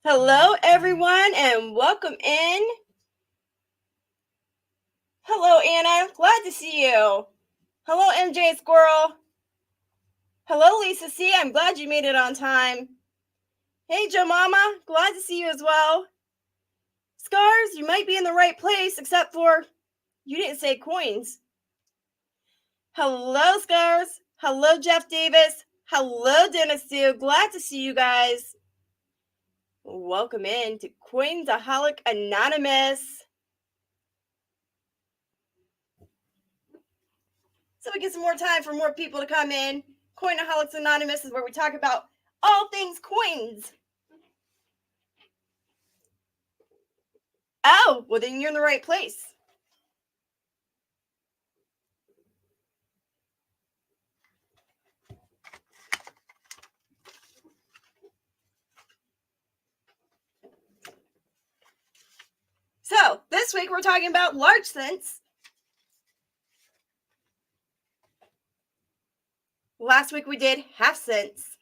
Hello, everyone, and welcome in. Hello, Anna. Glad to see you. Hello, MJ Squirrel. Hello, Lisa C. I'm glad you made it on time. Hey, Joe Mama. Glad to see you as well. Scars, you might be in the right place, except for you didn't say coins. Hello, Scars. Hello, Jeff Davis. Hello, Dennis Sue. Glad to see you guys. Welcome in to Coinholics Anonymous. So we get some more time for more people to come in. Coinholics Anonymous is where we talk about all things coins. Oh, well then you're in the right place. So this week we're talking about large cents. Last week we did half cents.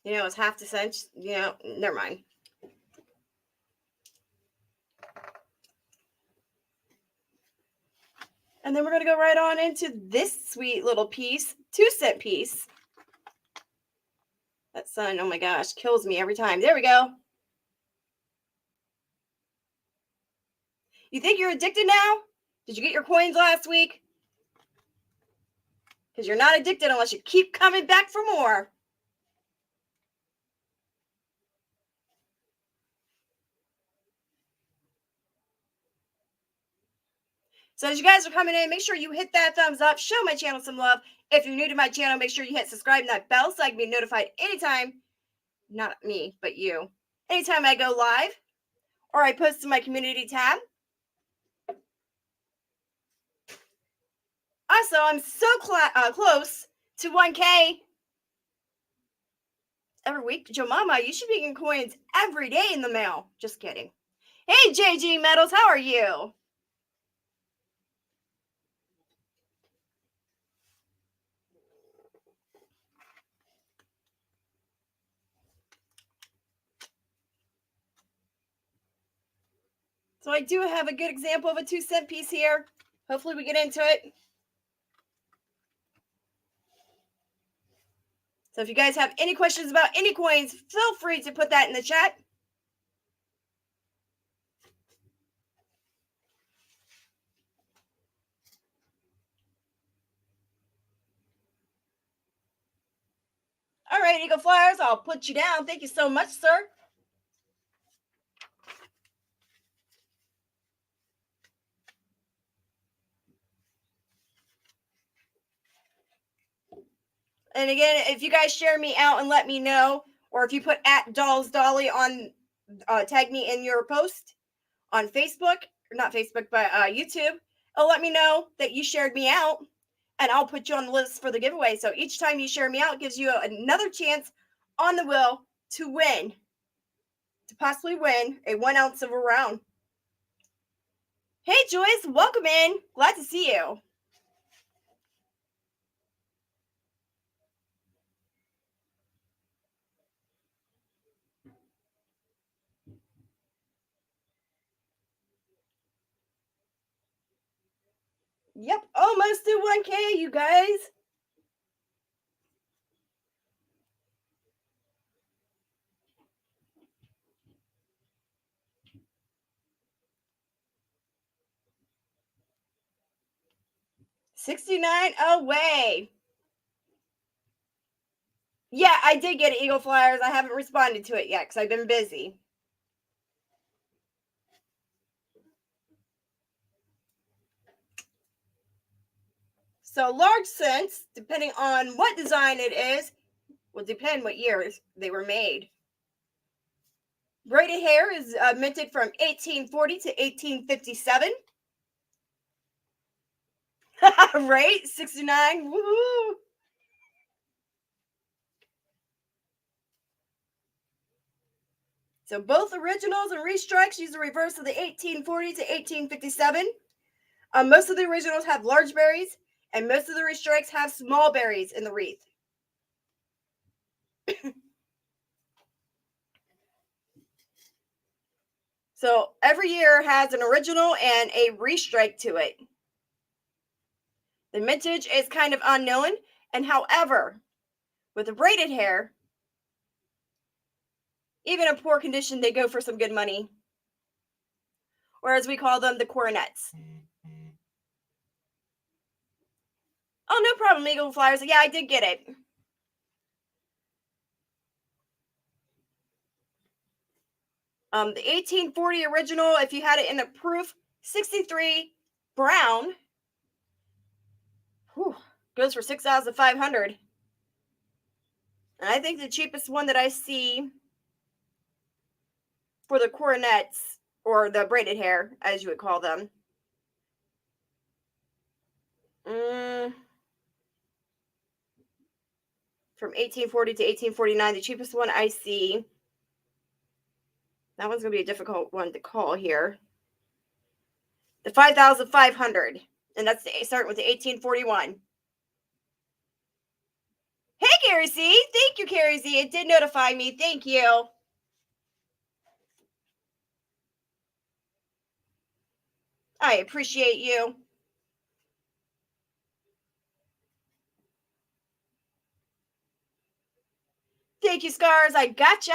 It's half the cent. Never mind. And then we're going to go right on into this sweet little piece, 2-cent piece. That sun, oh my gosh, kills me every time. There we go. You think you're addicted now? Did you get your coins last week? Because you're not addicted unless you keep coming back for more. So as you guys are coming in, make sure you hit that thumbs up. Show my channel some love. If you're new to my channel, make sure you hit subscribe and that bell so I can be notified anytime, not me, but you, anytime I go live or I post to my community tab. Also, I'm so close to 1K every week. Joe Mama, you should be getting coins every day in the mail. Just kidding. Hey, JG Metals, how are you? So I do have a good example of a 2-cent piece here. Hopefully we get into it. So if you guys have any questions about any coins, feel free to put that in the chat. All right, Eagle Flyers, I'll put you down. Thank you so much, sir. And again, if you guys share me out and let me know, or if you put @DollsDolly on, tag me in your post on Facebook, or not Facebook, but YouTube, it'll let me know that you shared me out, and I'll put you on the list for the giveaway. So each time you share me out, it gives you another chance on the wheel to win, to possibly win a 1 ounce silver round. Hey, Joyce, welcome in. Glad to see you. Yep, almost to 1K, you guys. $69 away. Yeah, I did get Eagle Flyers. I haven't responded to it yet because I've been busy. So large cents, depending on what design it is, will depend what years they were made. Braided hair is minted from 1840 to 1857. Right? 69. Woo! So both originals and restrikes use the reverse of the 1840 to 1857. Most of the originals have large berries, and most of the restrikes have small berries in the wreath. So every year has an original and a restrike to it. The mintage is kind of unknown, and however, with the braided hair, even in poor condition, they go for some good money. Or as we call them, the coronets. Oh, no problem, Eagle Flyers. Yeah, I did get it. The 1840 original, if you had it in a proof 63 brown, goes for $6,500. And I think the cheapest one that I see for the coronets, or the braided hair, as you would call them, from 1840 to 1849, the cheapest one I see, that one's going to be a difficult one to call here, the 5,500, and that's starting with the 1841. Hey, Carrie C. Thank you, Carrie C. It did notify me. Thank you. I appreciate you. Thank you, Scars. I gotcha.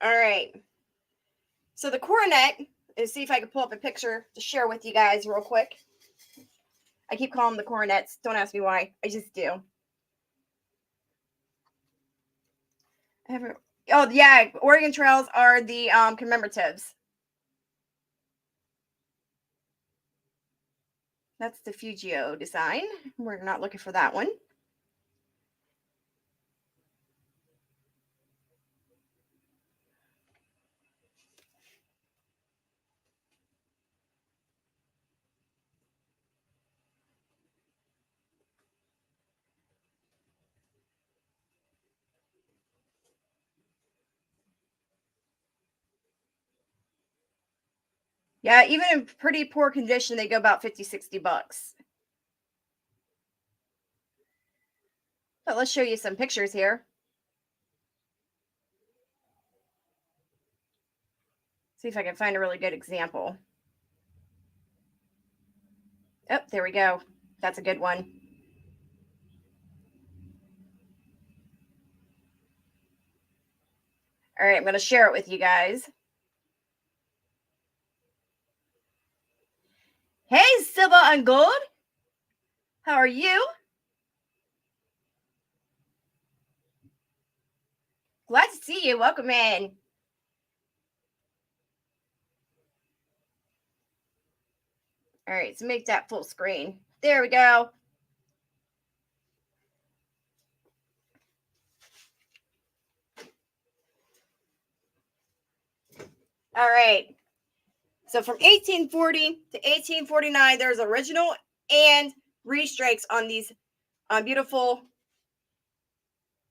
All right. So the coronet, let's see if I can pull up a picture to share with you guys real quick. I keep calling them the coronets. Don't ask me why. I just do. Oh, yeah. Oregon Trails are the commemoratives. That's the Fugio design. We're not looking for that one. Yeah, even in pretty poor condition, they go about $50-$60. But let's show you some pictures here. See if I can find a really good example. Oh, there we go. That's a good one. All right, I'm going to share it with you guys. Hey, Silver and Gold. How are you? Glad to see you. Welcome in. All right, so make that full screen. There we go. All right. So from 1840 to 1849, there's original and restrikes on these beautiful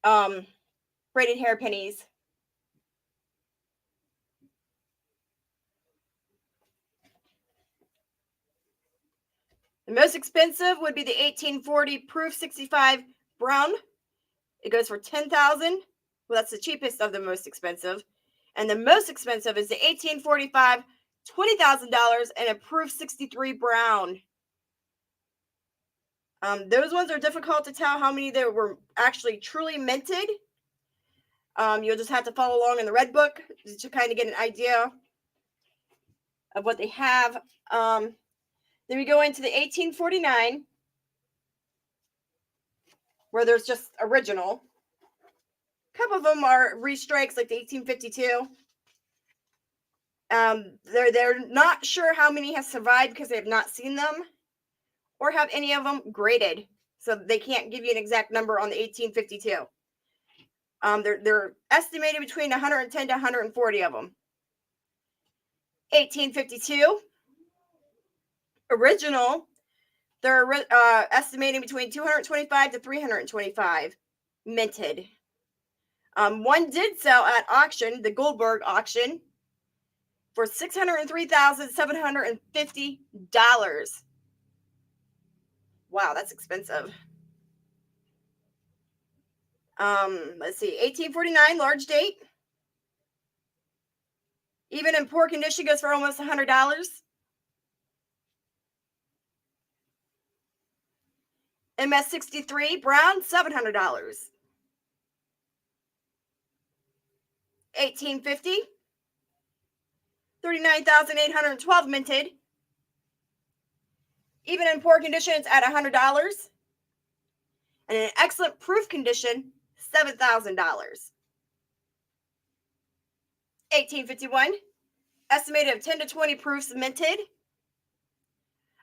braided hair pennies. The most expensive would be the 1840 proof 65 brown. It goes for $10,000. Well, that's the cheapest of the most expensive. And the most expensive is the 1845, $20,000, and a proof 63 brown. Those ones are difficult to tell how many there were actually truly minted. You'll just have to follow along in the red book to kind of get an idea of what they have. Then we go into the 1849, where there's just original. A couple of them are restrikes, like the 1852. They're not sure how many have survived because they have not seen them or have any of them graded, so they can't give you an exact number on the 1852. They're estimated between 110 to 140 of them. 1852 original, they're estimating between 225 to 325 minted. One did sell at auction, the Goldberg auction, for $603,750. Wow, that's expensive. Let's see, 1849 large date. Even in poor condition goes for almost $100. MS63 brown, $700. 1850, 39,812 minted. Even in poor conditions at $100. And in excellent proof condition, $7,000. 1851, estimated of 10 to 20 proofs minted.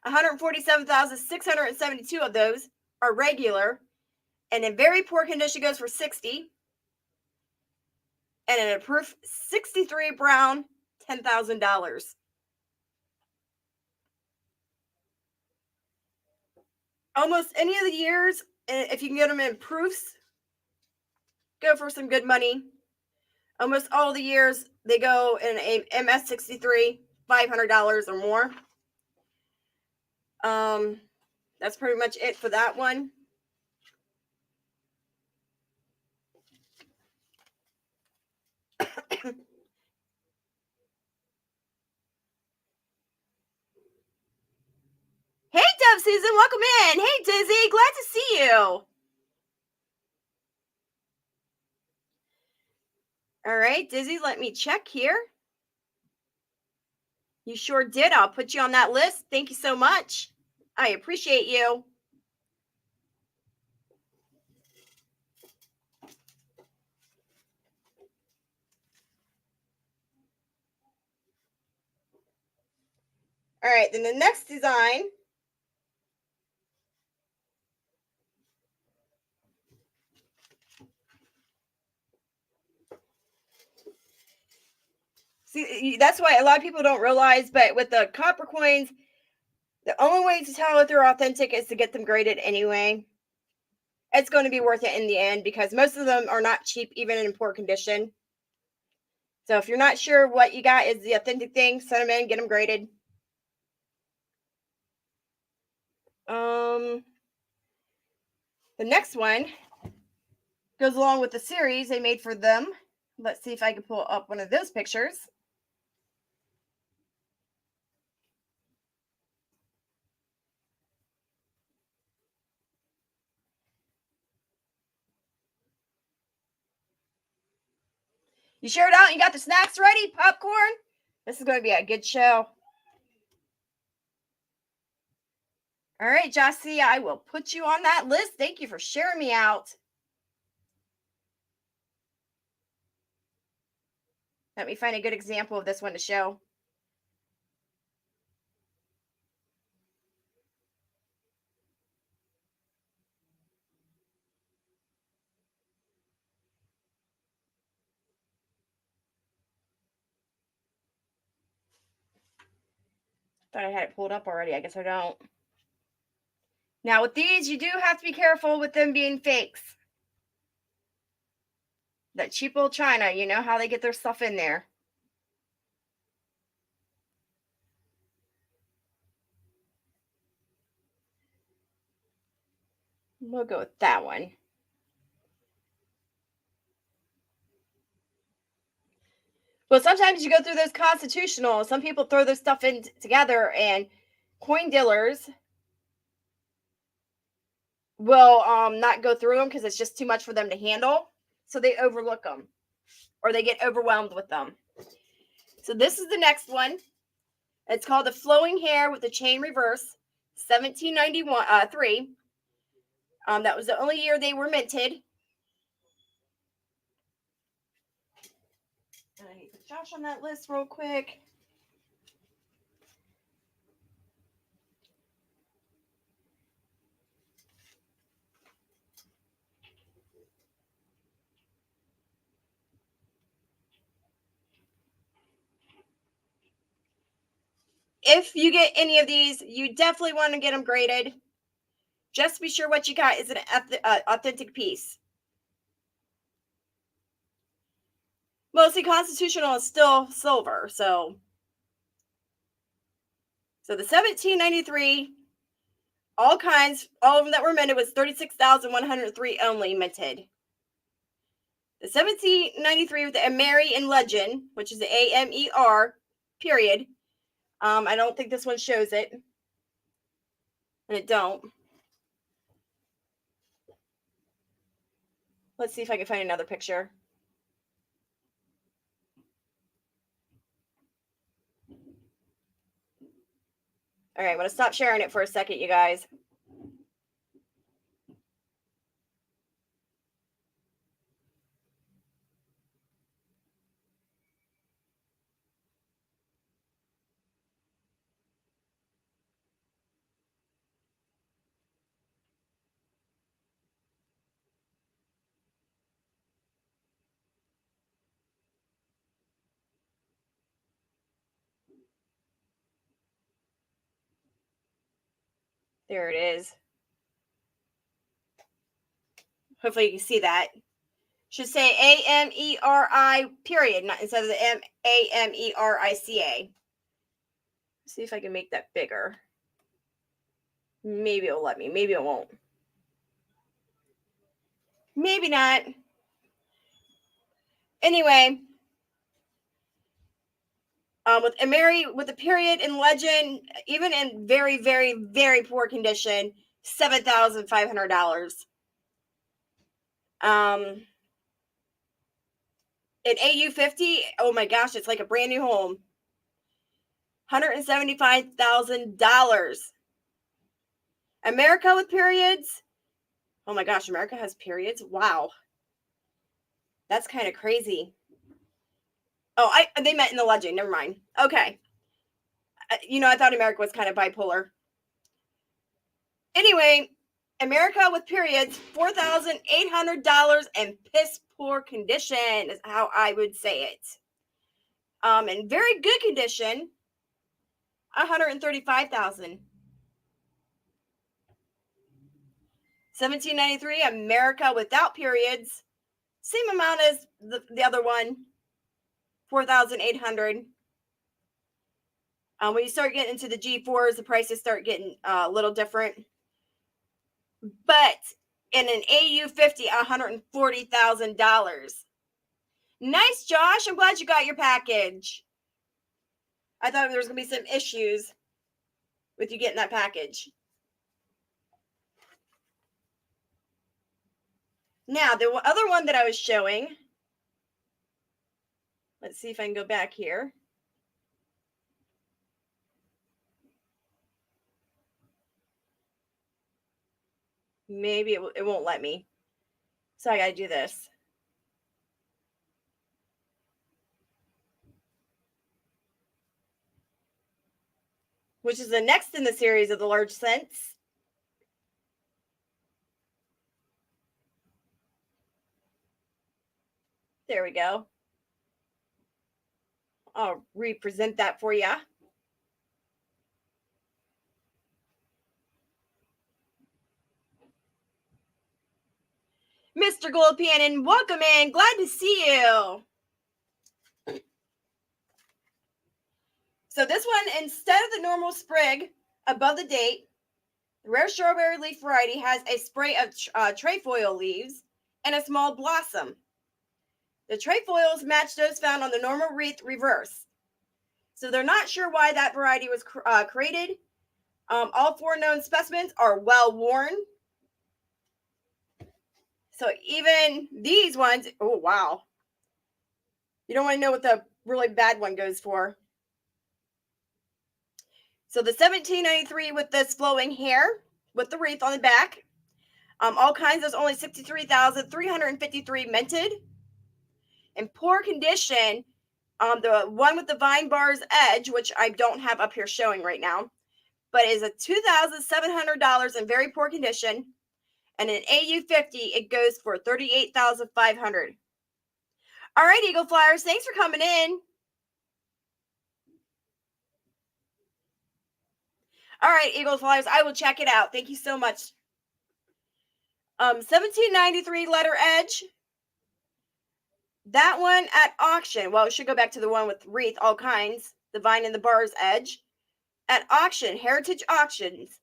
147,672 of those are regular, and in very poor condition goes for $60. And in a proof 63 brown, $10,000. Almost any of the years, if you can get them in proofs, go for some good money. Almost all the years, they go in a MS63, $500 or more. That's pretty much it for that one. Hey, Dove Susan, welcome in. Hey, Dizzy, glad to see you. All right, Dizzy, let me check here. You sure did. I'll put you on that list. Thank you so much. I appreciate you. All right, then the next design. See, that's why a lot of people don't realize, but with the copper coins, the only way to tell if they're authentic is to get them graded anyway. It's going to be worth it in the end because most of them are not cheap, even in poor condition. So if you're not sure what you got is the authentic thing, send them in, get them graded. The next one goes along with the series they made for them. Let's see if I can pull up one of those pictures. You shared out? You got the snacks ready? Popcorn? This is going to be a good show. All right, Jossie, I will put you on that list. Thank you for sharing me out. Let me find a good example of this one to show. Thought I had it pulled up already. I guess I don't. Now with these, you do have to be careful with them being fakes. That cheap old China, you know how they get their stuff in there. We'll go with that one. Well, sometimes you go through those constitutional. Some people throw this stuff in together, and coin dealers will not go through them because it's just too much for them to handle. So they overlook them, or they get overwhelmed with them. So this is the next one. It's called the Flowing Hair with the Chain Reverse, 1793. That was the only year they were minted. I need to put Josh on that list real quick. If you get any of these, you definitely want to get them graded. Just be sure what you got is an authentic piece. Mostly constitutional is still silver, so So the 1793, all kinds, all of them that were minted was 36,103 only minted. The 1793 with the Mary in Legend, which is the AMER, period. I don't think this one shows it. And it don't. Let's see if I can find another picture. All right, I'm going to stop sharing it for a second, you guys. There it is. Hopefully you can see that. Should say AMERI period, not instead of the AMERICA. See if I can make that bigger. Maybe it'll let me. Maybe it won't. Maybe not. Anyway, with Mary with the period in Legend, even in very, very, very poor condition, $7,500. An AU50, oh my gosh, it's like a brand new home. $175,000. America with periods. Oh my gosh, America has periods. Wow, that's kind of crazy. Oh, they met in the Legend. Never mind. Okay. I thought America was kind of bipolar. Anyway, America with periods, $4,800 and piss poor condition is how I would say it. In very good condition, $135,000. 1793, America without periods, same amount as the other one, $4,800. When you start getting into the G4s, the prices start getting a little different. But in an AU50, $140,000. Nice, Josh. I'm glad you got your package. I thought there was going to be some issues with you getting that package. Now, the other one that I was showing, let's see if I can go back here. Maybe it won't let me. So I got to do this. Which is the next in the series of the large cents. There we go. I'll represent that for you. Mr. Gold Pianin, welcome in. Glad to see you. So this one, instead of the normal sprig above the date, the rare strawberry leaf variety has a spray of trefoil leaves and a small blossom. The trefoils match those found on the normal wreath reverse. So they're not sure why that variety was created. All 4 known specimens are well worn. So even these ones, oh wow. You don't want to know what the really bad one goes for. So the 1793 with this flowing hair with the wreath on the back. All kinds, there's only 63,353 minted. In poor condition, the one with the vine bars edge, which I don't have up here showing right now, but is a $2,700 in very poor condition. And in AU50, it goes for $38,500. All right, Eagle Flyers, thanks for coming in. All right, Eagle Flyers, I will check it out. Thank you so much. 1793 letter edge. That one at auction. Well, it should go back to the one with wreath, all kinds. The vine and the bars edge. At auction, Heritage Auctions,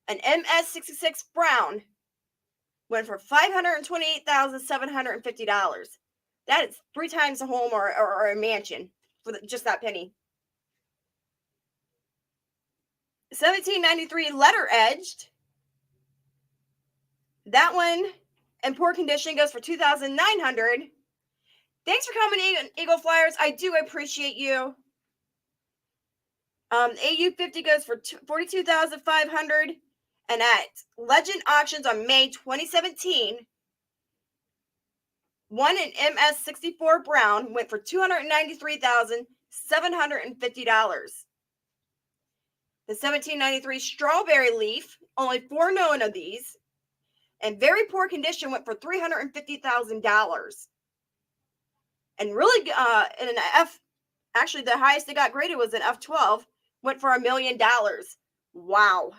an MS66 Brown went for $528,750. That is 3 times a home or a mansion for just that penny. 1793 letter edged. That one in poor condition goes for $2,900. Thanks for coming, Eagle Flyers. I do appreciate you. AU50 goes for $42,500. And at Legend Auctions on May 2017, one in MS64 Brown went for $293,750. The 1793 Strawberry Leaf, only 4 known of these, in very poor condition, went for $350,000. And really, in an F, actually the highest they got graded was an F12, went for $1 million. Wow.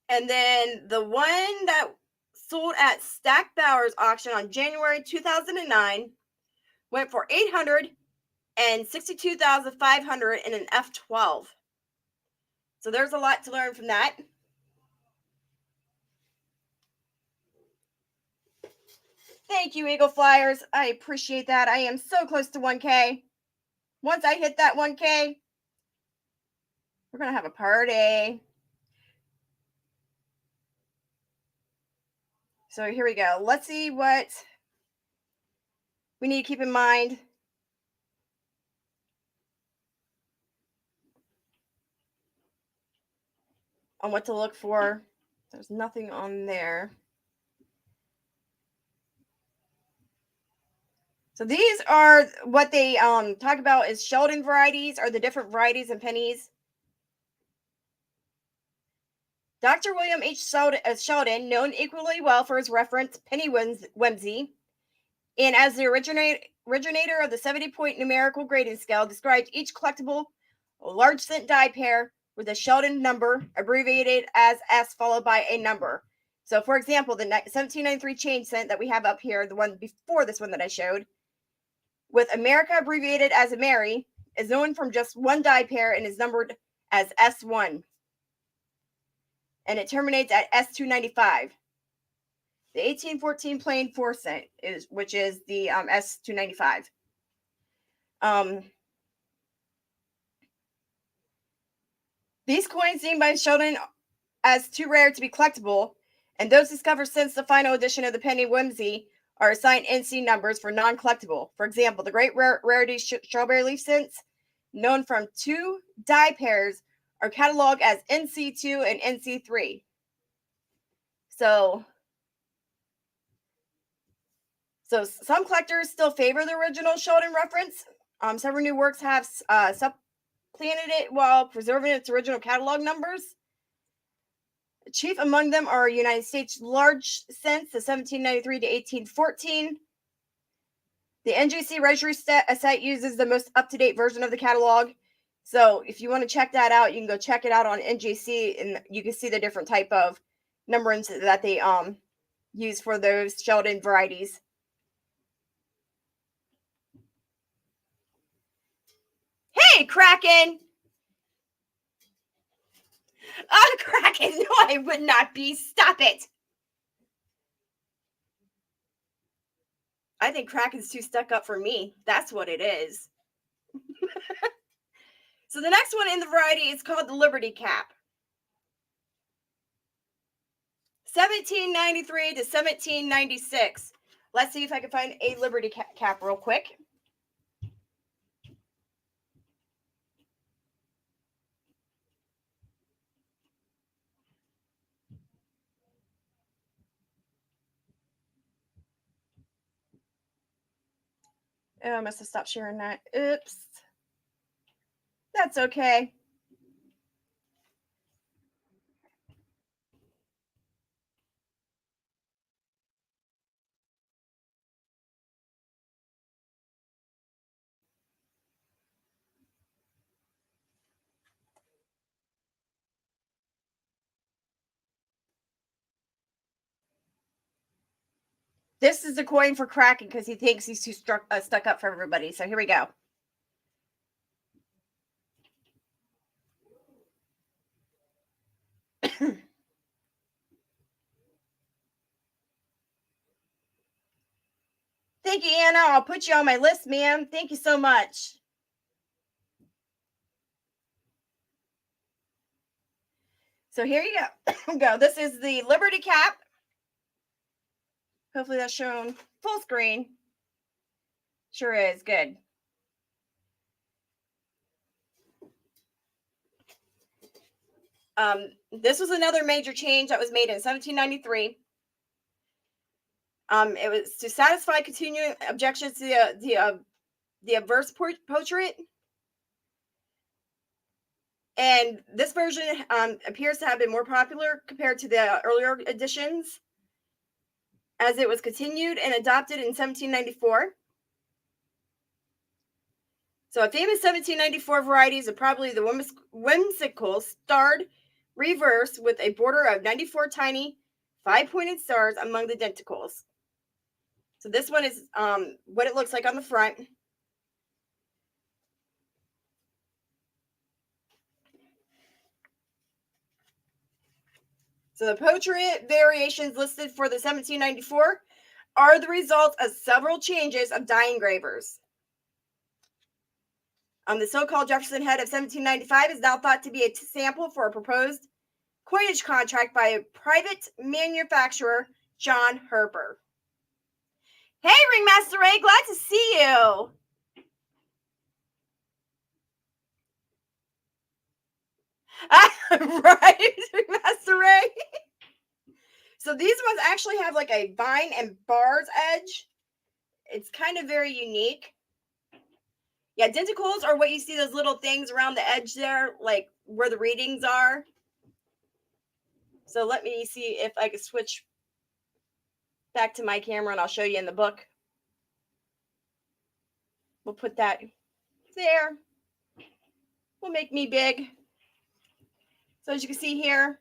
And then the one that sold at Stack Bowers auction on January 2009 went for $862,500 in an F12. So there's a lot to learn from that. Thank you, Eagle Flyers. I appreciate that. I am so close to 1K. Once I hit that 1K, we're going to have a party. So here we go. Let's see what we need to keep in mind. On what to look for. There's nothing on there. So these are what they talk about is Sheldon varieties, or the different varieties and pennies. Dr. William H. Sheldon, known equally well for his reference Penny Whimsy, and as the originator of the 70-point numerical grading scale, described each collectible large cent die pair with a Sheldon number, abbreviated as S, followed by a number. So, for example, the 1793 chain cent that we have up here, the one before this one that I showed, with America abbreviated as a Mary, is known from just one die pair and is numbered as S1. And it terminates at S295. The 1814 plain 4 cent which is the S295. These coins deemed by Sheldon as too rare to be collectible, and those discovered since the final edition of the Penny Whimsy are assigned NC numbers for non-collectible. For example, the Great Rarity Strawberry Leaf cents, known from 2 die pairs, are cataloged as NC2 and NC3. So some collectors still favor the original Sheldon reference. Several new works have supplanted it while preserving its original catalog numbers. Chief among them are United States large cents, the 1793 to 1814. The NGC registry site uses the most up-to-date version of the catalog. So if you want to check that out, you can go check it out on NGC, and you can see the different type of numberings that they use for those Sheldon varieties. Hey, Kraken! Kraken! No, I would not be. Stop it! I think Kraken's too stuck up for me. That's what it is. So the next one in the variety is called the Liberty Cap. 1793 to 1796. Let's see if I can find a Liberty Cap real quick. Oh, I must have stopped sharing that. Oops. That's okay. This is the coin for Kraken because he thinks he's too stuck up for everybody. So here we go. thank you, Anna. I'll put you on my list, ma'am. Thank you so much. So here you go. This is the Liberty cap. Hopefully that's shown full screen. Sure is. Good. This was another major change that was made in 1793. It was to satisfy continuing objections to the adverse portrait. And this version appears to have been more popular compared to the earlier editions, as it was continued and adopted in 1794. So a famous 1794 varieties are probably the whimsical starred reverse with a border of 94 tiny 5-pointed stars among the denticles. So this one is what it looks like on the front. So the portrait variations listed for the 1794 are the results of several changes of die engravers. The so-called Jefferson head of 1795 is now thought to be a sample for a proposed coinage contract by a private manufacturer, John Herper. Hey, Ringmaster Ray, glad to see you. Right, Ringmaster Ray. So these ones actually have like a vine and bars edge. It's kind of very unique. Yeah, denticles are what you see, those little things around the edge there, like where the readings are. So let me see if I can switch back to my camera and I'll show you in the book. We'll put that there. We'll make me big. So as you can see here,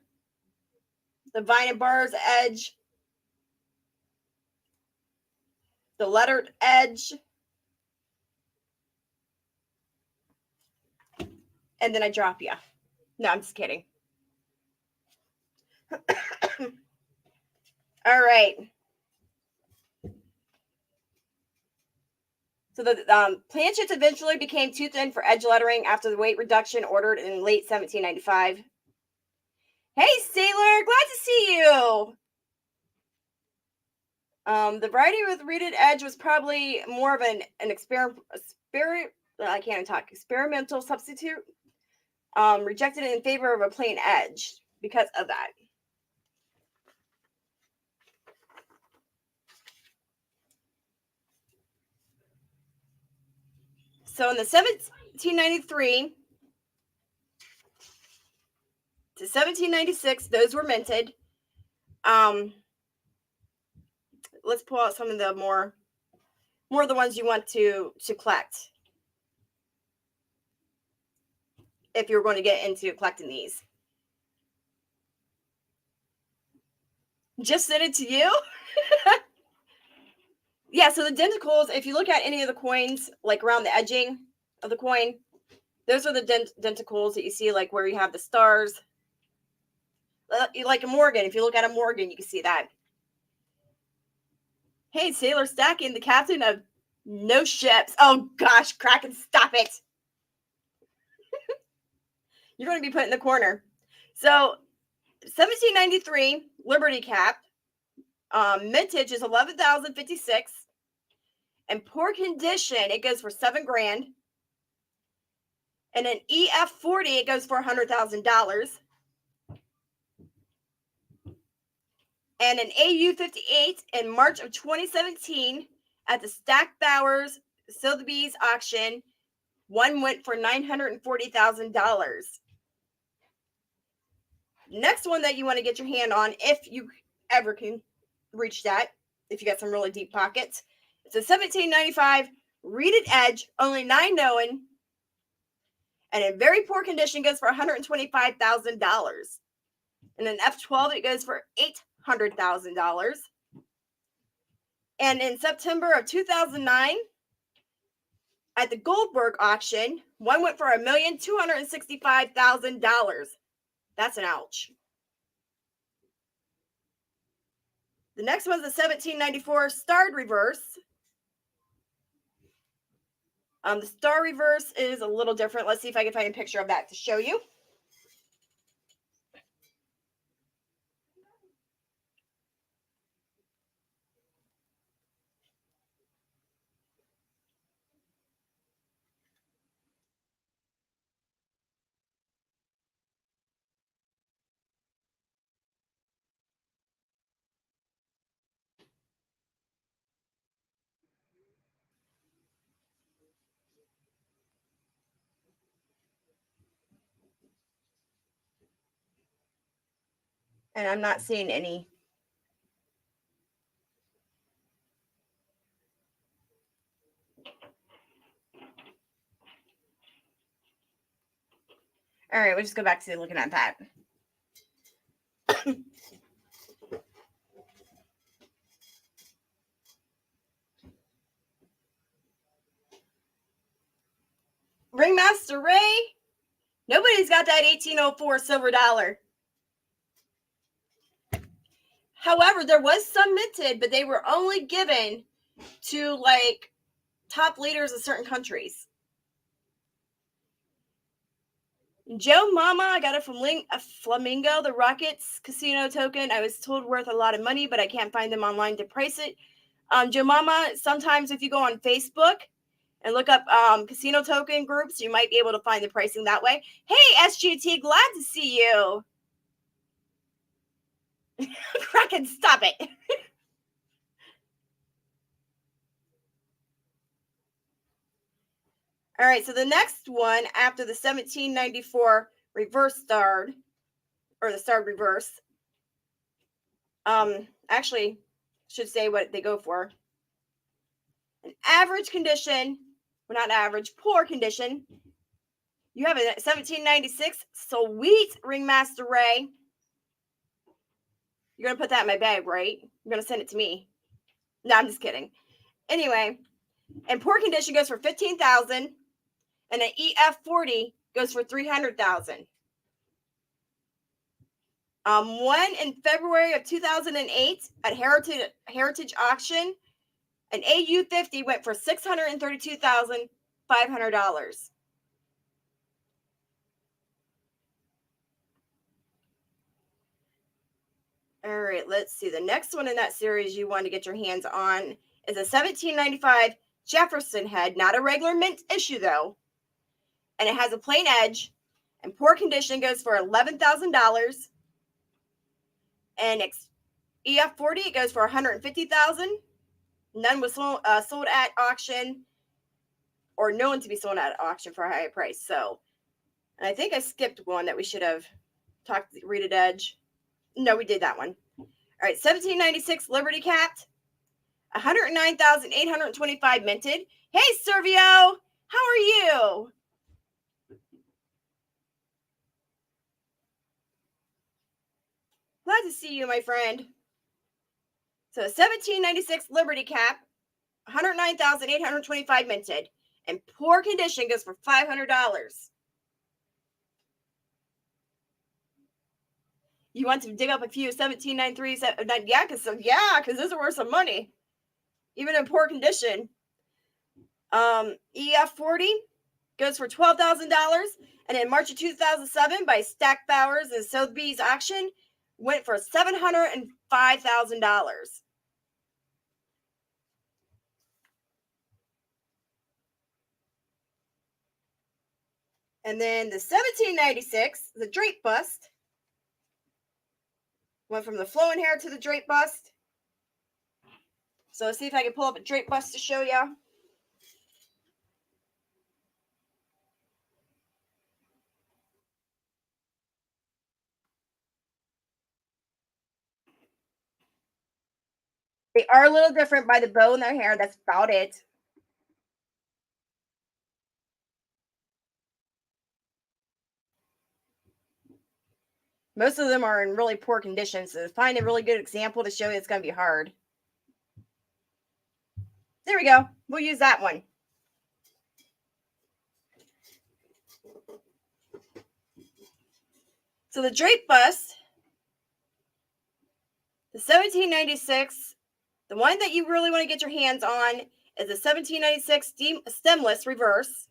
the vine and bars edge, the lettered edge, and then I drop you. No, I'm just kidding. All right. So the planchets eventually became too thin for edge lettering after the weight reduction ordered in late 1795. Hey, Sailor, glad to see you. The variety with reeded edge was probably more of an experimental substitute, rejected in favor of a plain edge because of that. So in the 1793 to 1796, those were minted. Let's pull out some of the more of the ones you want to collect if you're going to get into collecting these. Just send it to you? Yeah, so the denticles, if you look at any of the coins, like around the edging of the coin, those are the denticles that you see, like where you have the stars. Like a Morgan, if you look at a Morgan, you can see that. Hey, Sailor Stacking, the captain of no ships. Oh gosh, Kraken, stop it. You're going to be put in the corner. So 1793 Liberty cap, mintage is 11,056. In poor condition, it goes for $7,000. And an EF40, it goes for $100,000. And an AU58 in March of 2017 at the Stack Bowers Sotheby's auction, one went for $940,000. Next one that you want to get your hand on, if you ever can reach that, if you got some really deep pockets, it's a 1795 reeded edge, only 9 knowing, and in very poor condition, goes for $125,000. And an F12, it goes for $800,000. And in September of 2009, at the Goldberg auction, one went for $1,265,000. That's an ouch. The next one's a 1794 starred reverse. The star reverse is a little different. Let's see if I can find a picture of that to show you. And I'm not seeing any. All right, we'll just go back to looking at that. Ringmaster Ray, nobody's got that 1804 silver dollar. However, there was some minted, but they were only given to like top leaders of certain countries. Joe Mama, I got it from Flamingo, the Rockets casino token. I was told worth a lot of money, but I can't find them online to price it. Joe Mama, sometimes if you go on Facebook and look up casino token groups, you might be able to find the pricing that way. Hey, SGT, glad to see you. Kraken, stop it. All right, so the next one after the 1794 reverse starred, or the starred reverse, actually should say what they go for. An average condition, well, not average, poor condition. You have a 1796 sweet Ringmaster Ray. You're going to put that in my bag, right? You're going to send it to me. No, I'm just kidding. Anyway, and poor condition goes for $15,000, and an EF40 goes for $300,000. One in February of 2008 at Heritage Auction, an AU50 went for $632,500. All right, let's see. The next one in that series you want to get your hands on is a 1795 Jefferson head, not a regular mint issue though. And it has a plain edge, and poor condition goes for $11,000. And EF40 it goes for $150,000. None was sold at auction, or known to be sold at auction for a higher price. So, and I think I skipped one that we should have talked. Rated edge. No, we did that one. All right, 1796 Liberty capped, 109,825 minted. Hey, Servio, how are you? Glad to see you, my friend. So 1796 Liberty cap, 109,825 minted, and poor condition goes for $500. You want to dig up a few 1793s? Yeah, because those are worth some money, even in poor condition. EF40 goes for $12,000, and in March of 2007, by Stack Bowers and Sotheby's auction, went for $705,000. And then the 1796, the drape bust, went from the flowing hair to the drape bust. So let's see if I can pull up a drape bust to show you. They are a little different by the bow in their hair. That's about it. Most of them are in really poor condition, so to find a really good example to show you, it's going to be hard. There we go. We'll use that one. So the drape bust, the 1796, the one that you really want to get your hands on is a 1796 stemless reverse.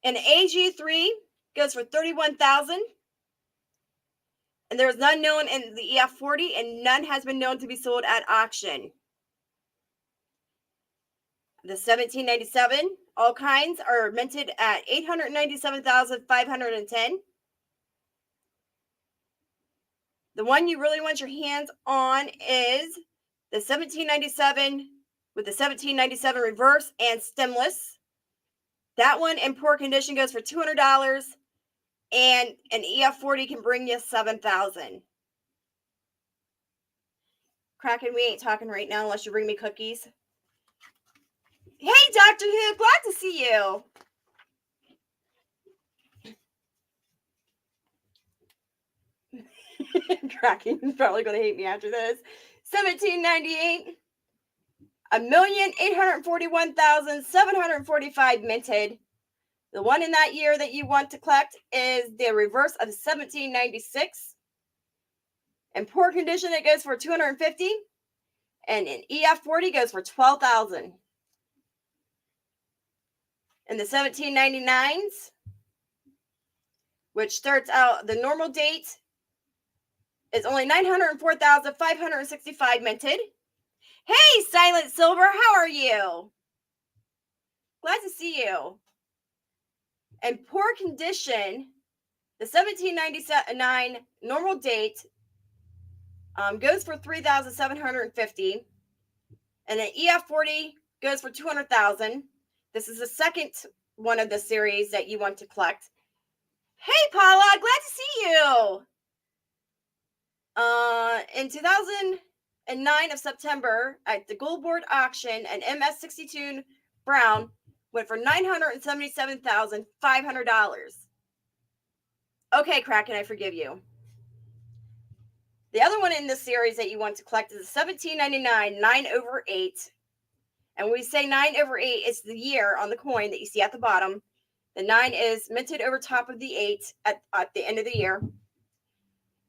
An AG3 goes for $31,000. And there is none known in the EF40, and none has been known to be sold at auction. The 1797, all kinds, are minted at $897,510. The one you really want your hands on is the 1797 with the 1797 reverse and stemless. That one in poor condition goes for $200, and an EF40 can bring you $7,000. Kraken, we ain't talking right now unless you bring me cookies. Hey, Dr. Who, glad to see you. Kraken's probably going to hate me after this. 1798, 1,841,745 minted. The one in that year that you want to collect is the reverse of 1796. In poor condition, it goes for $250, and an EF40 goes for $12,000. In the 1799s, which starts out, the normal date is only 904,565 minted. Hey, Silent Silver, how are you? Glad to see you. In poor condition, the 1799 normal date goes for $3,750, and the EF40 goes for $200,000. This is the second one of the series that you want to collect. Hey, Paula, glad to see you. In 2009 of September, at the Gold Board auction, an MS62 Brown went for $977,500. Okay, Kraken, I forgive you. The other one in this series that you want to collect is a 1799 9/8. And when we say 9/8, it's the year on the coin that you see at the bottom. The 9 is minted over top of the 8 at the end of the year.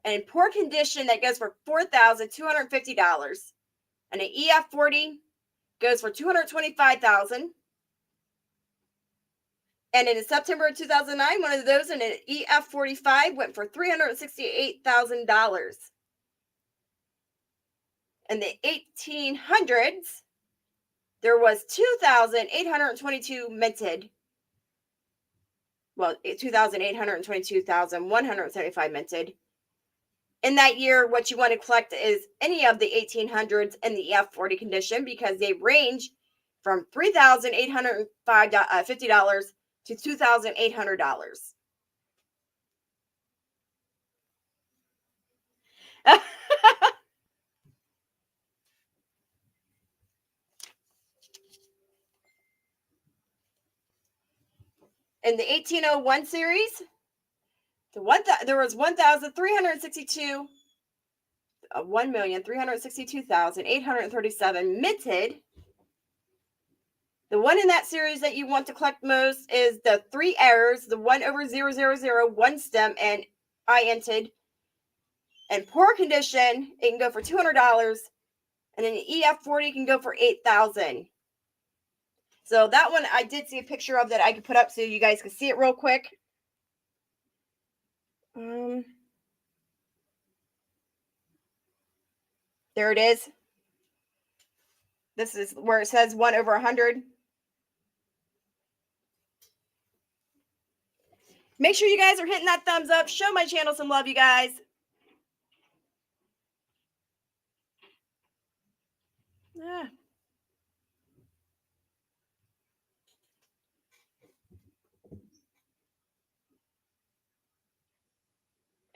And in poor condition, that goes for $4,250. And an EF40 goes for $225,000. And in September of 2009, one of those in an EF45 went for $368,000. In the 1800s, there was 2,822 minted. Well, 2,822,175 minted. In that year, what you want to collect is any of the 1800s in the EF40 condition, because they range from $3,850 to $2,800. In the 1801 series, there was 1,362,837 minted. The one in that series that you want to collect most is the 3 errors, the 1/000, 1 stem, and I-ented. In poor condition, it can go for $200, and then the EF40 can go for $8,000. So that one I did see a picture of that I could put up so you guys can see it real quick. There it is. This is where it says 1/100. Make sure you guys are hitting that thumbs up. Show my channel some love, you guys. Yeah.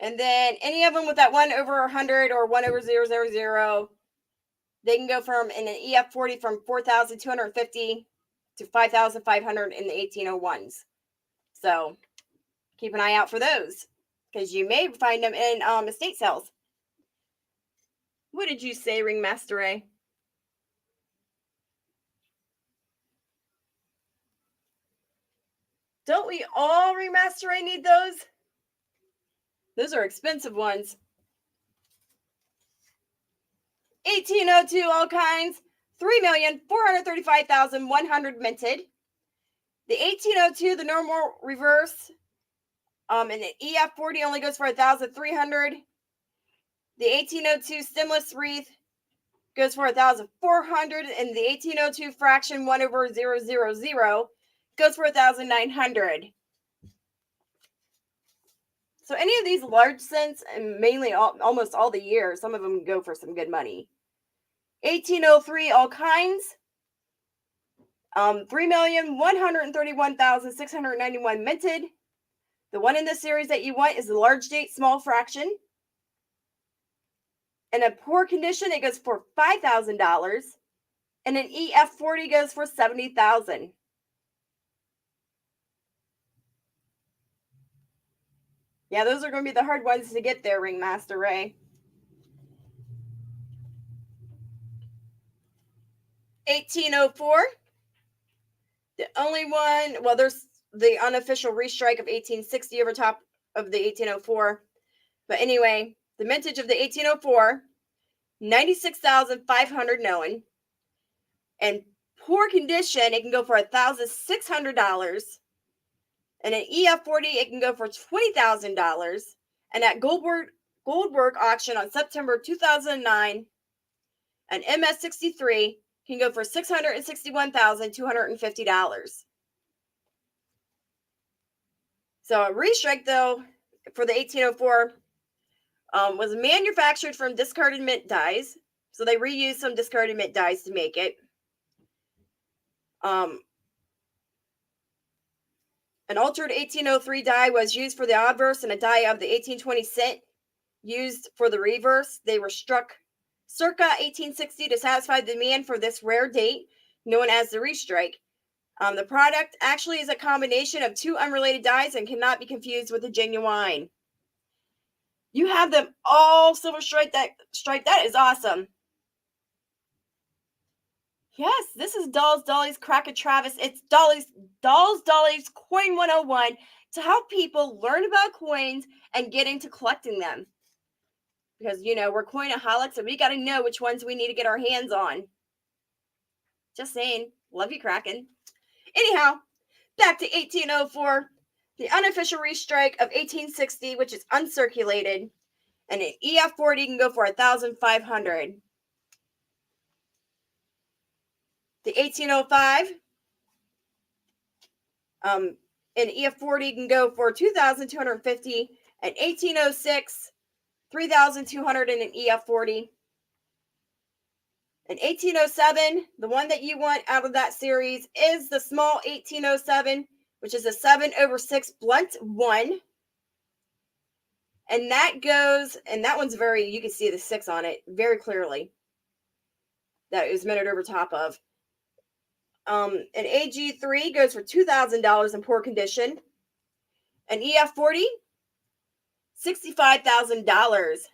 And then any of them with that 1/100 or 1/000, they can go from in an EF40 from 4,250 to 5,500 in the 1801s. So keep an eye out for those, because you may find them in estate sales. What did you say, Ringmaster Ray? Don't we all, Ringmaster Ray, need those? Those are expensive ones. 1802 all kinds, 3,435,100 minted. The 1802, the normal reverse, and the EF40 only goes for 1,300. The 1802 stemless wreath goes for 1,400, and the 1802 fraction 1/000 goes for 1,900. So any of these large cents, and mainly almost all the year, some of them go for some good money. 1803 all kinds, 3,131,691 minted. The one in this series that you want is the large date small fraction. In a poor condition, it goes for $5,000, and an EF40 goes for $70,000. Yeah, those are going to be the hard ones to get there, Ringmaster Ray. 1804. The only one, well, there's the unofficial restrike of 1860 over top of the 1804. But anyway, the mintage of the 1804, 96,500 known. And poor condition, it can go for $1,600. And an EF40, it can go for $20,000. And at Goldberg auction on September 2009, an MS63 can go for $661,250. So a restrike, though, for the 1804 was manufactured from discarded mint dies. So they reused some discarded mint dies to make it. An altered 1803 die was used for the obverse, and a die of the 1820 cent used for the reverse. They were struck circa 1860 to satisfy the demand for this rare date, known as the restrike. The product actually is a combination of two unrelated dies and cannot be confused with a genuine. You have them all silver stripe. That is awesome. Yes, this is Dolly's Cracker Travis. It's Dolly's Coin 101 to help people learn about coins and get into collecting them. Because, you know, we're coinaholics and we got to know which ones we need to get our hands on. Just saying. Love you, Kraken. Anyhow, back to 1804. The unofficial restrike of 1860, which is uncirculated. And an EF40 can go for 1,500. The 1805, an EF40 can go for 2,250. And 1806, 3,200 in an EF40. And 1807, the one that you want out of that series is the small 1807, which is a 7/6 blunt 1. And that goes, and that one's very, you can see the 6 on it very clearly. That is minted over top of. An AG3 goes for $2,000 in poor condition. An EF40, $65,000.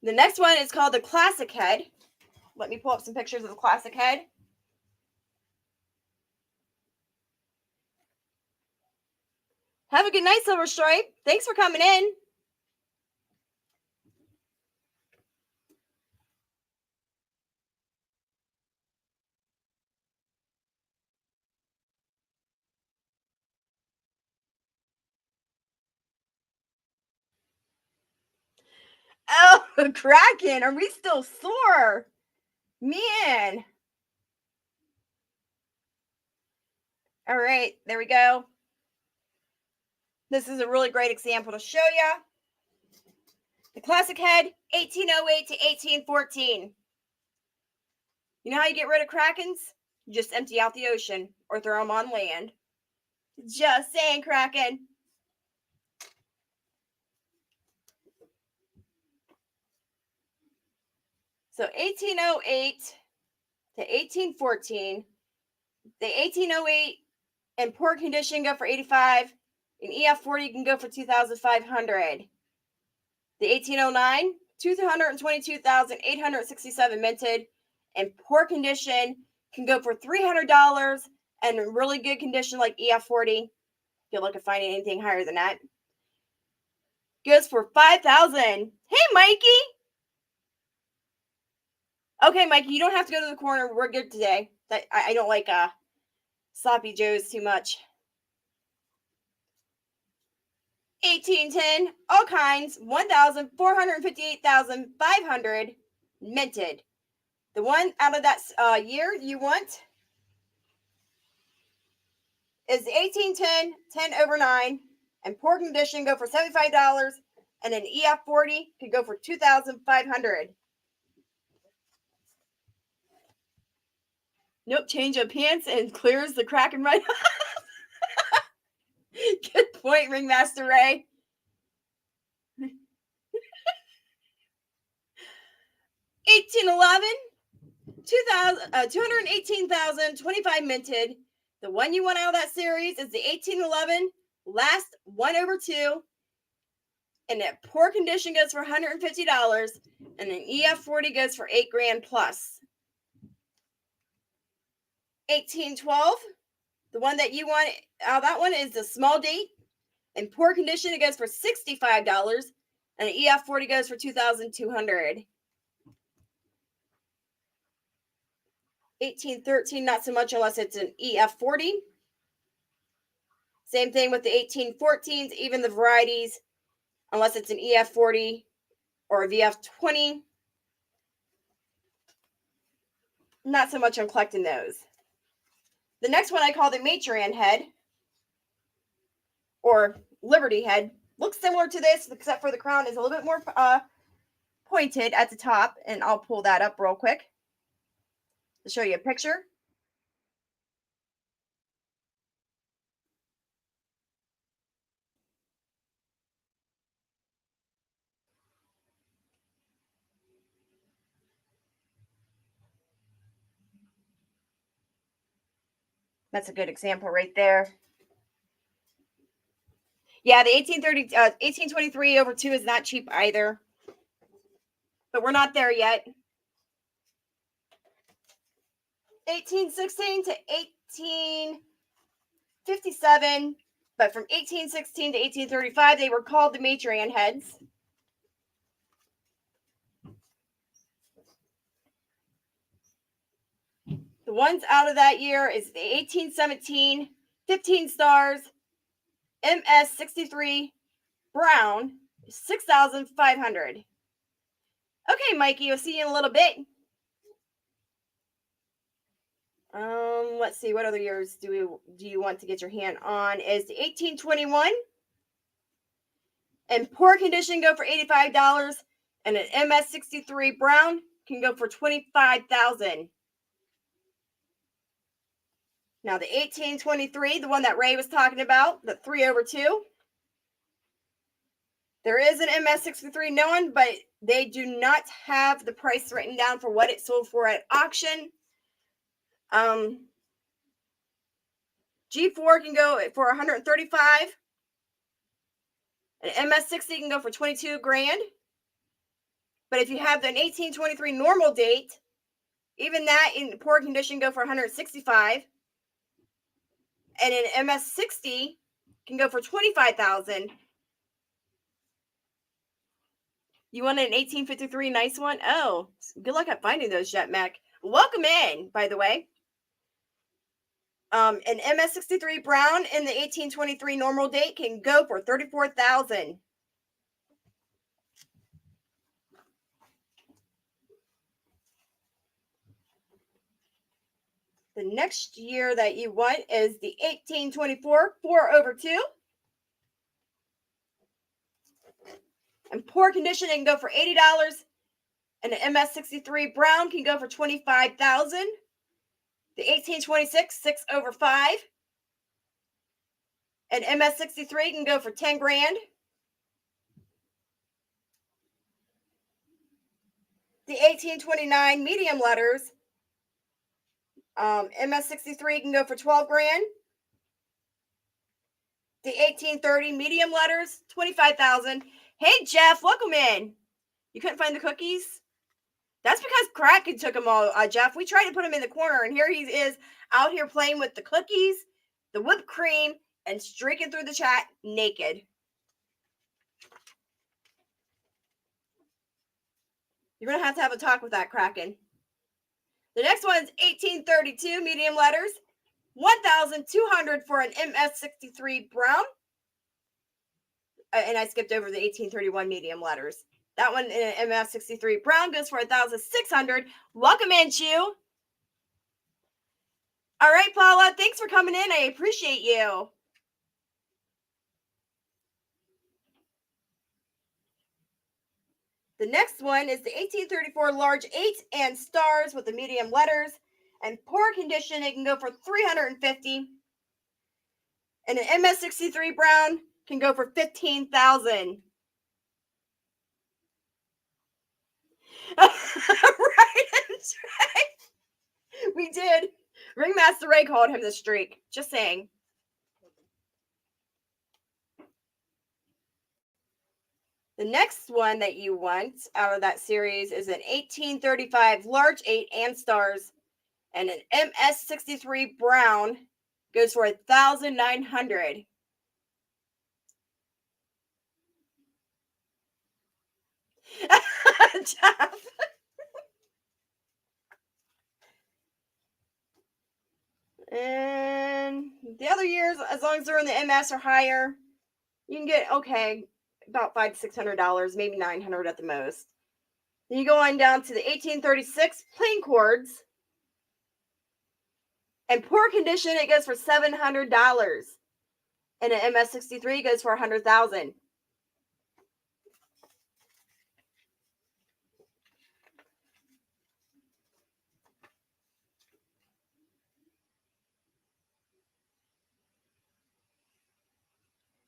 The next one is called the Classic Head. Let me pull up some pictures of the Classic Head. Have a good night, Silver Stripe. Thanks for coming in. Oh, Kraken, are we still sore? Man. All right, there we go. This is a really great example to show you. The Classic Head, 1808 to 1814. You know how you get rid of Krakens? You just empty out the ocean or throw them on land. Just saying, Kraken. So 1808 to 1814. The 1808 in poor condition go for 85. In EF40 can go for 2,500. The 1809, 222,867 minted. In poor condition can go for $300. And in really good condition like EF40 Good luck at finding anything higher than that. Goes for $5,000. Hey, Mikey. Okay, Mikey, you don't have to go to the corner. We're good today. I don't like sloppy joes too much. 1810, all kinds, 1,458,500 minted. The one out of that year you want is the 1810, 10/9, and poor condition go for $75, and an EF40 could go for $2,500. Nope, change of pants and clears the crack in my. Good point, Ringmaster Ray. 1811, 218,025 minted. The one you want out of that series is the 1811 last 1/2, and that poor condition goes for $150, and an EF40 goes for $8,000 plus. 1812, the one that you want out of that one is the small date. In poor condition, it goes for $65, and an EF40 goes for $2,200. 1813, not so much unless it's an EF40. Same thing with the 1814s, even the varieties, unless it's an EF40 or a VF20. Not so much on collecting those. The next one I call the Matron head, or Liberty head. Looks similar to this, except for the crown is a little bit more pointed at the top, and I'll pull that up real quick to show you a picture. That's a good example right there. Yeah, the 1823/2 is not cheap either. But we're not there yet. 1816 to 1857, but from 1816 to 1835, they were called the Matron heads. The ones out of that year is the 1817, 15 stars, MS63 brown, 6,500. Okay, Mikey, we'll see you in a little bit. Let's see, what other years do you want to get your hand on? Is the 1821 in poor condition go for $85, and an MS63 brown can go for $25,000. Now the 1823, the one that Ray was talking about, the 3/2. There is an MS63 known, but they do not have the price written down for what it sold for at auction. G4 can go for $135. An MS60 can go for $22,000. But if you have an 1823 normal date, even that in poor condition go for $165. And an MS60 can go for $25,000. You want an 1853 nice one? Oh, good luck at finding those, Jet Mac. Welcome in, by the way. An MS63 brown in the 1823 normal date can go for $34,000. The next year that you want is the 1824 4/2. In poor condition, it can go for $80. And the MS63 brown can go for $25,000. The 1826 6/5. And MS63 can go for $10,000. The 1829 medium letters, MS63 can go for $12,000. The 1830 medium letters, $25,000. Hey, Jeff, welcome in. You couldn't find the cookies? That's because Kraken took them all, Jeff. We tried to put him in the corner, and here he is out here playing with the cookies, the whipped cream, and streaking through the chat naked. You're going to have a talk with that Kraken. The next one is 1832 medium letters, 1,200 for an MS63 brown. And I skipped over the 1831 medium letters. That one in an MS63 brown goes for 1,600. Welcome in, Chew. All right, Paula, thanks for coming in. I appreciate you. The next one is the 1834 large 8 and stars with the medium letters. And poor condition, it can go for 350. And an MS63 brown can go for 15,000. Right. We did. Ringmaster Ray called him the streak. Just saying. The next one that you want out of that series is an 1835 large 8 and stars, and an MS63 brown goes for 1,900. Jeff. And the other years, as long as they're in the MS or higher, you can get, okay, about $500 to $600, maybe $900 at the most. Then you go on down to the 1836 plain chords. And poor condition, it goes for $700. And an MS63 goes for $100,000.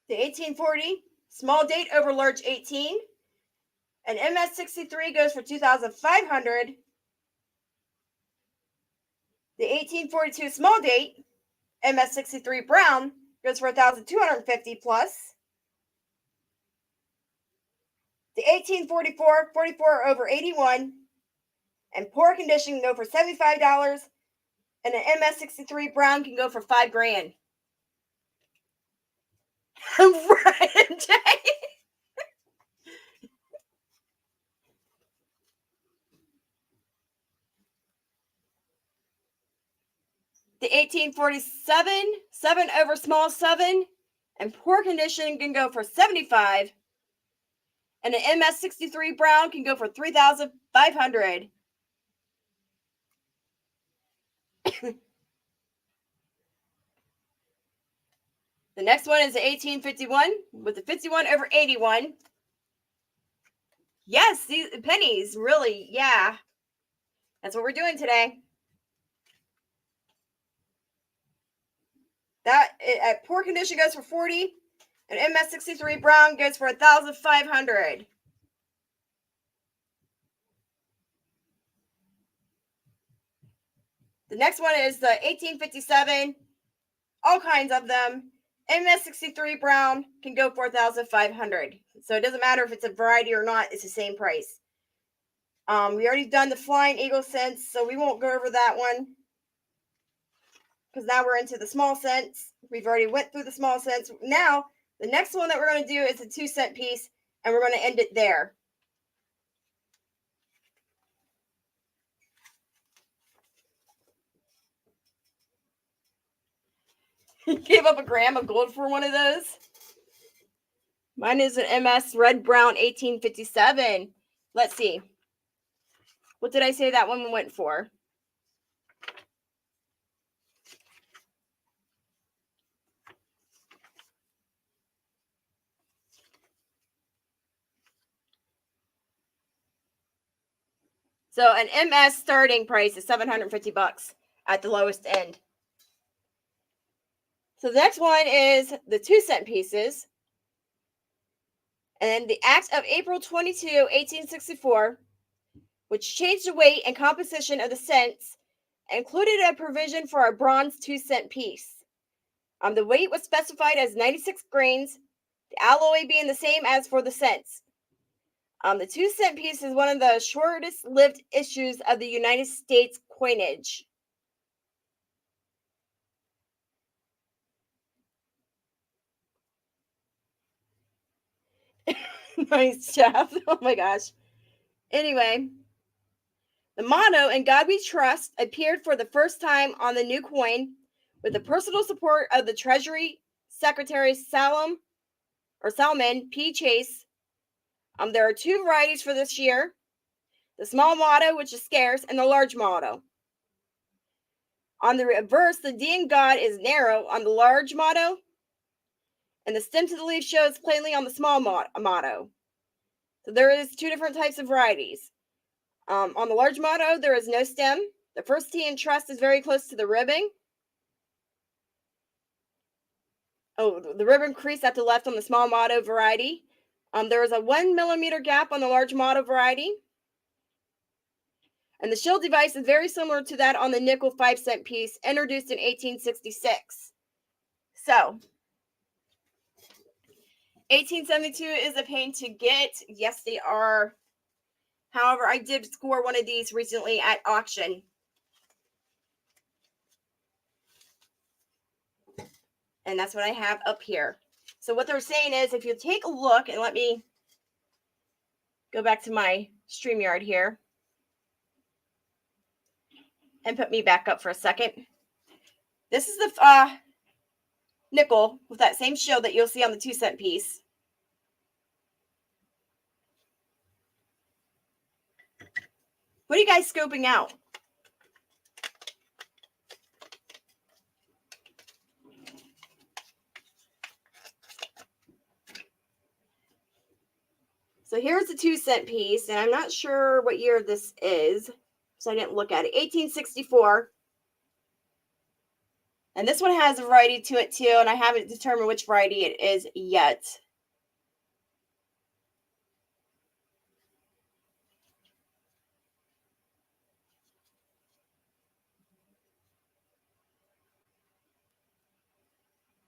The 1840 small date over large 18. An MS63 goes for $2,500. The 1842 small date MS63 brown goes for $1,250 plus. The 1844 44 over 81 and poor condition can go for $75, and an MS63 brown can go for $5,000. Right, Jay. The 1847 7 over small 7 and poor condition can go for $75, and an MS63 brown can go for $3,500. The next one is the 1851 with the 51 over 81. Yes, these pennies, really, yeah. That's what we're doing today. That at poor condition goes for $40, and MS63 brown goes for $1,500. The next one is the 1857, all kinds of them. MS63 brown can go for $1,500. So it doesn't matter if it's a variety or not, it's the same price. We already done the Flying Eagle cents, so we won't go over that one. Because now we're into the small cents. We've already went through the small cents. Now, the next one that we're going to do is a 2-cent piece, and we're going to end it there. Gave up a gram of gold for one of those. Mine is an MS Red Brown 1857. Let's see. What did I say that one went for? So an MS starting price is $750 at the lowest end. So the next one is the 2-cent pieces. And the Act of April 22, 1864, which changed the weight and composition of the cents, included a provision for a bronze 2-cent piece. The weight was specified as 96 grains, the alloy being the same as for the cents. The 2-cent piece is one of the shortest lived issues of the United States coinage. Nice, Jeff. Oh my gosh. Anyway, the motto, "In God We Trust," appeared for the first time on the new coin with the personal support of the Treasury Secretary Salmon P. Chase. There are two varieties for this year: the small motto, which is scarce, and the large motto. On the reverse, the D in God is narrow on the large motto, and the stem to the leaf shows plainly on the small motto. So there is two different types of varieties. On the large motto, there is no stem. The first T in trust is very close to the ribbing. Oh, the ribbon crease at the left on the small motto variety. There is a 1 millimeter gap on the large motto variety. And the shield device is very similar to that on the nickel 5-cent piece, introduced in 1866. So, 1872 is a pain to get. Yes, they are. However, I did score one of these recently at auction. And that's what I have up here. So what they're saying is, if you take a look, and let me go back to my StreamYard here and put me back up for a second. This is the nickel with that same shield that you'll see on the 2-cent piece. What are you guys scoping out? So here's the 2-cent piece, and I'm not sure what year this is, so I didn't look at it. 1864. And this one has a variety to it too, and I haven't determined which variety it is yet.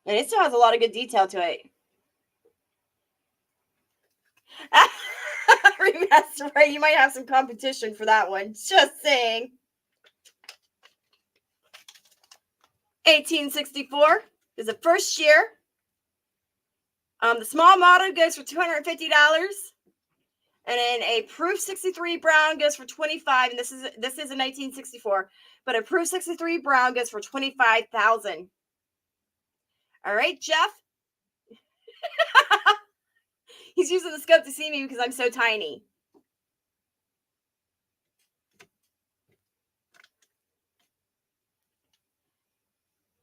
And it still has a lot of good detail to it. That's right. You might have some competition for that one. Just saying. 1864 is the first year. The small motto goes for $250. And then a proof 63 brown goes for $25. And this is a 1964. But a proof 63 brown goes for $25,000. All right, Jeff. He's using the scope to see me because I'm so tiny.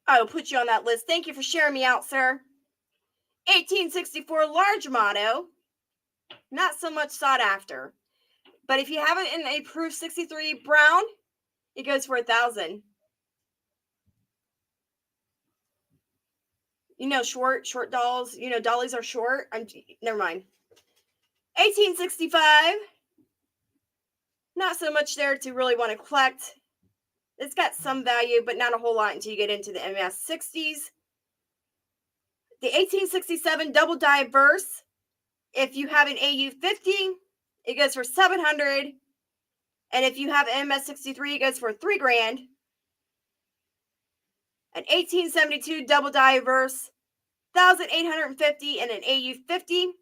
I will put you on that list. Thank you for sharing me out, sir. 1864 large motto. Not so much sought after. But if you have it in a proof 63 brown, it goes for $1,000. You know, short dolls. You know, dollies are short. Never mind. 1865. Not so much there to really want to collect. It's got some value, but not a whole lot until you get into the MS 60s. The 1867 double diverse. If you have an AU 50, it goes for $700. And if you have an MS 63, it goes for $3,000. An 1872 double diverse, $1,850, and an AU 50.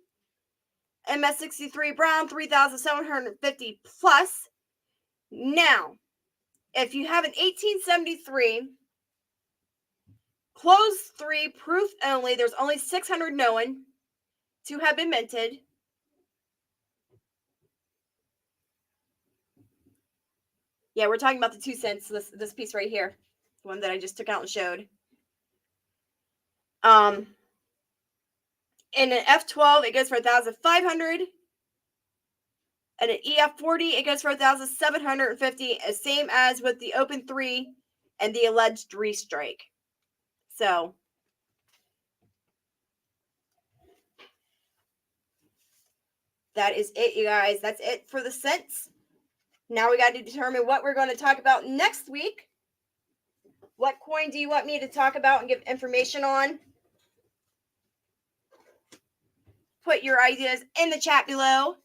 MS 63 brown, $3,750 plus. Now, if you have an 1873 closed 3 proof only, there's only 600 known to have been minted. Yeah, we're talking about the 2 cents, this piece right here, the one that I just took out and showed. In an F12, it goes for $1,500. And an EF40, it goes for $1,750, same as with the open 3 and the alleged restrike. So, that is it, you guys. That's it for the cents. Now we got to determine what we're going to talk about next week. What coin do you want me to talk about and give information on? Put your ideas in the chat below.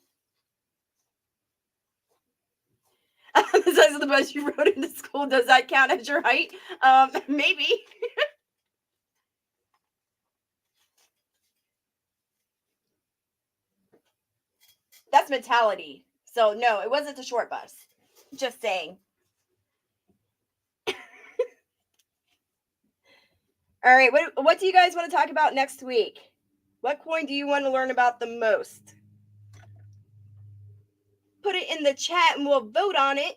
The size of the bus you rode into school, does that count as your height? Maybe. That's mentality. So no, it wasn't the short bus. Just saying. All right, what do you guys want to talk about next week? What coin do you want to learn about the most? Put it in the chat and we'll vote on it.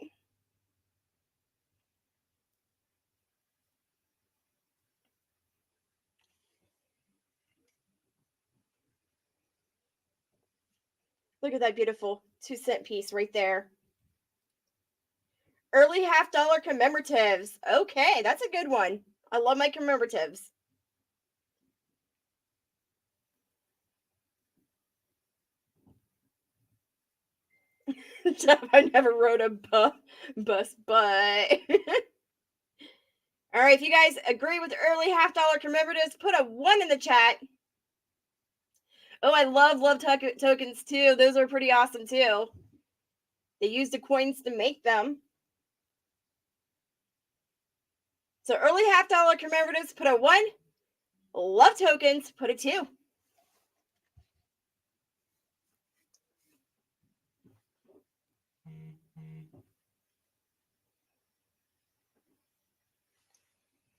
Look at that beautiful 2-cent piece right there. Early $50 commemoratives. Okay, that's a good one. I love my commemoratives. Jeff, I never rode a bus, but all right, if you guys agree with early $50 commemoratives, put a 1 in the chat. Oh, I love tokens too. Those are pretty awesome too. They use the coins to make them. So early $50 commemoratives, put a 1. Love tokens, put a 2.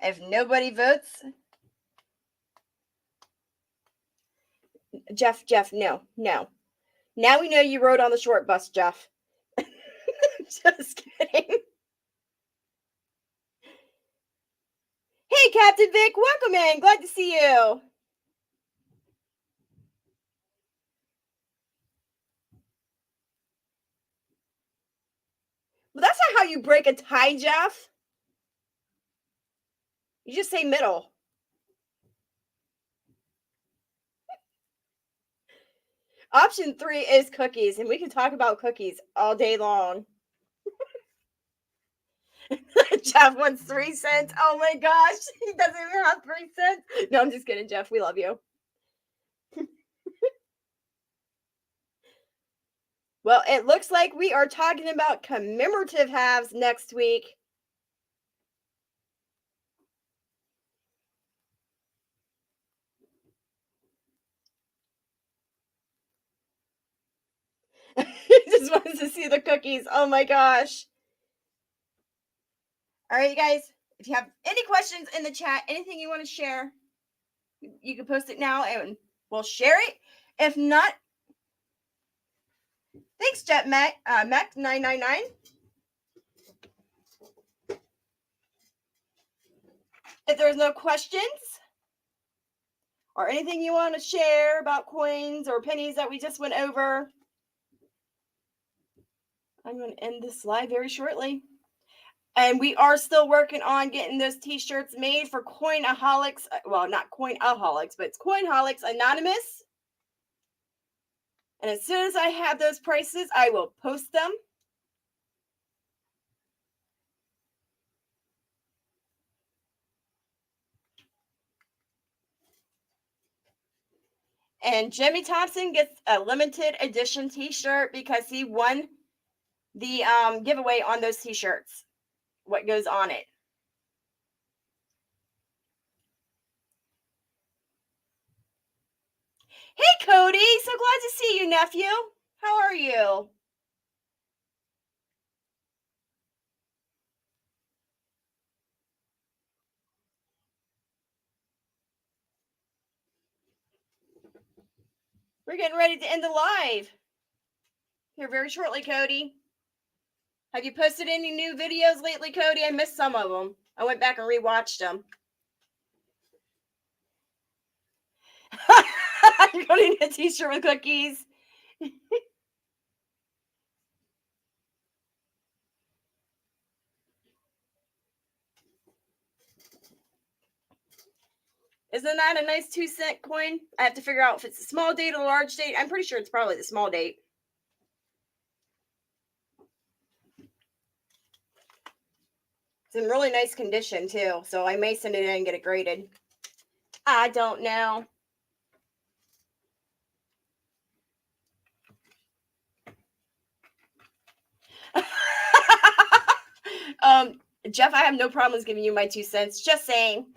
If nobody votes, Jeff, no. Now we know you rode on the short bus, Jeff. Just kidding. Hey, Captain Vic, welcome in. Glad to see you. Well, that's not how you break a tie, Jeff. You just say middle. Option 3 is cookies, and we can talk about cookies all day long. Jeff wants 3 cents. Oh my gosh, he doesn't even have 3 cents. No, I'm just kidding, Jeff. We love you. Well, it looks like we are talking about commemorative halves next week. He just wants to see the cookies. Oh my gosh. All right, you guys, if you have any questions in the chat, anything you want to share, you can post it now and we'll share it. If not, thanks, Jet Mac 999. If there's no questions or anything you want to share about coins or pennies that we just went over, I'm going to end this live very shortly. And we are still working on getting those t-shirts made for Coinholics. Well, not Coinholics, but it's Coinholics Anonymous. And as soon as I have those prices, I will post them. And Jimmy Thompson gets a limited edition t-shirt because he won the giveaway on those t-shirts. What goes on it. Hey, Cody. So glad to see you, nephew. How are you? We're getting ready to end the live here very shortly, Cody. Have you posted any new videos lately, Cody? I missed some of them. I went back and rewatched them. You're going to need a t-shirt with cookies. Isn't that a nice 2-cent coin? I have to figure out if it's a small date or a large date. I'm pretty sure it's probably the small date. It's in really nice condition, too. So I may send it in and get it graded. I don't know. Jeff, I have no problems giving you my 2 cents. Just saying.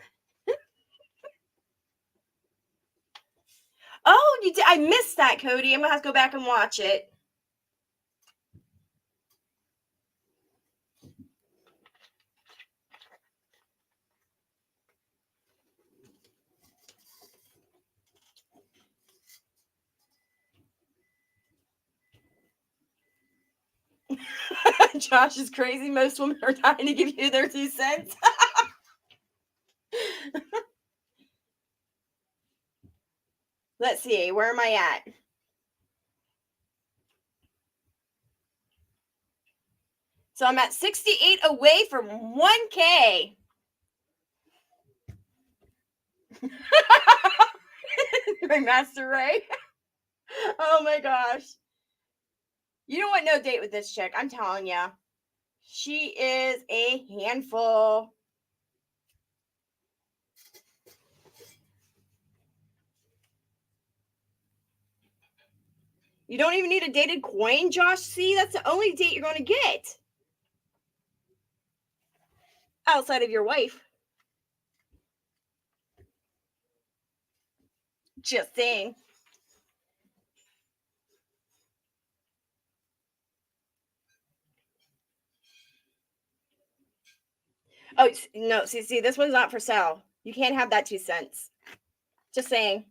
Oh, you did. I missed that, Cody. I'm going to have to go back and watch it. Josh is crazy. Most women are dying to give you their 2 cents. Let's see. Where am I at? So I'm at 68 away from 1K. My Master Ray. Oh my gosh. You don't want no date with this chick. I'm telling you. She is a handful. You don't even need a dated coin, Josh. See, that's the only date you're going to get. Outside of your wife. Just saying. Oh, no. See, this one's not for sale. You can't have that 2 cents. Just saying.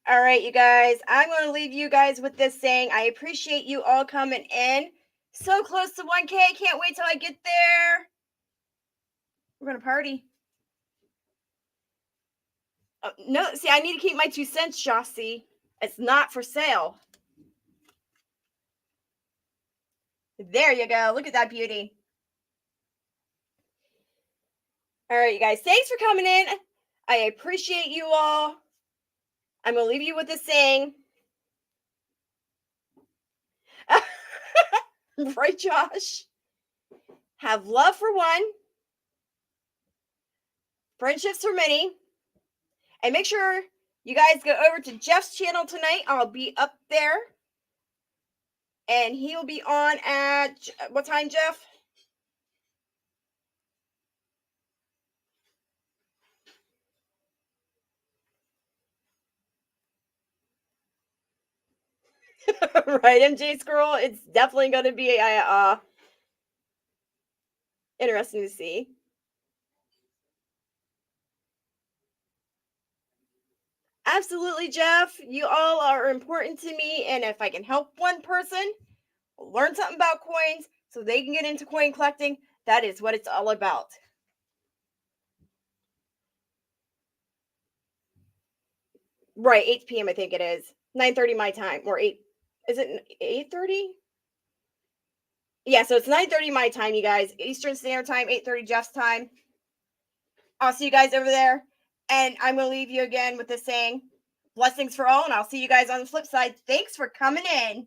All right, you guys. I'm going to leave you guys with this saying. I appreciate you all coming in. So close to 1K. Can't wait till I get there. We're going to party. No, see, I need to keep my 2 cents, Jossie. It's not for sale. There you go. Look at that beauty. All right, you guys. Thanks for coming in. I appreciate you all. I'm going to leave you with this saying. Right, Josh? Have love for one. Friendships for many. And make sure you guys go over to Jeff's channel tonight. I'll be up there. And he'll be on at what time, Jeff? Right, MJ Squirrel? It's definitely going to be interesting to see. Absolutely, Jeff. You all are important to me. And if I can help one person learn something about coins so they can get into coin collecting, that is what it's all about. Right, 8 p.m. I think it is. 9:30 my time. Or 8. Is it 8:30? Yeah, so it's 9:30 my time, you guys. Eastern Standard Time, 8:30 Jeff's time. I'll see you guys over there. And I'm going to leave you again with this saying, blessings for all, and I'll see you guys on the flip side. Thanks for coming in.